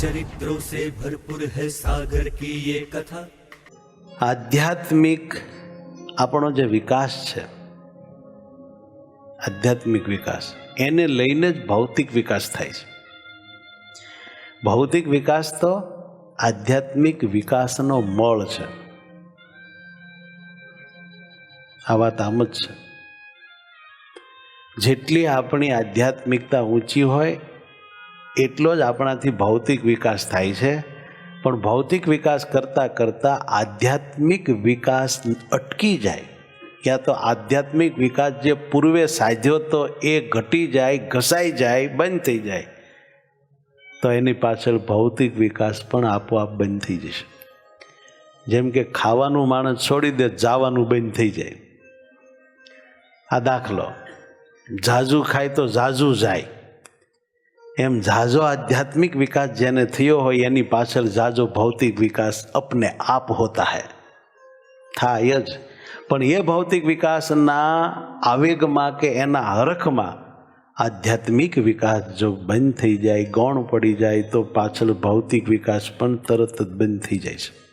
चरित्रों से भरपूर है सागर की ये कथा। आध्यात्मिक આપણો જે વિકાસ છે, આધ્યાત્મિક વિકાસ, એને લઈને જ ભૌતિક વિકાસ થાય છે. ભૌતિક વિકાસ તો આધ્યાત્મિક વિકાસનો મળ છે. આ વાત આમ જ છે. જેટલી આપણી આધ્યાત્મિકતા ઊંચી હોય એટલો જ આપણાથી ભૌતિક વિકાસ થાય છે. પણ ભૌતિક વિકાસ કરતાં કરતાં આધ્યાત્મિક વિકાસ અટકી જાય, યા તો આધ્યાત્મિક વિકાસ જે પૂર્વે સાધ્યો તો એ ઘટી જાય, ઘસાઈ જાય, બંધ થઈ જાય, તો એની પાછળ ભૌતિક વિકાસ પણ આપોઆપ બંધ થઈ જશે. જેમ કે ખાવાનું માણસ છોડી દે, જવાનું બંધ થઈ જાય. આ દાખલો, ઝાઝું ખાય તો ઝાઝું જાય, એમ ઝાઝો આધ્યાત્મિક વિકાસ જેને થયો હોય એની પાછળ ઝાઝો ભૌતિક વિકાસ અપને આપ હોતા હૈ, થાય જ. પણ એ ભૌતિક વિકાસના આવેગમાં કે એના હરખમાં આધ્યાત્મિક વિકાસ જો બંધ થઈ જાય, ગૌણ પડી જાય, તો પાછળ ભૌતિક વિકાસ પણ તરત જ બંધ થઈ જાય છે.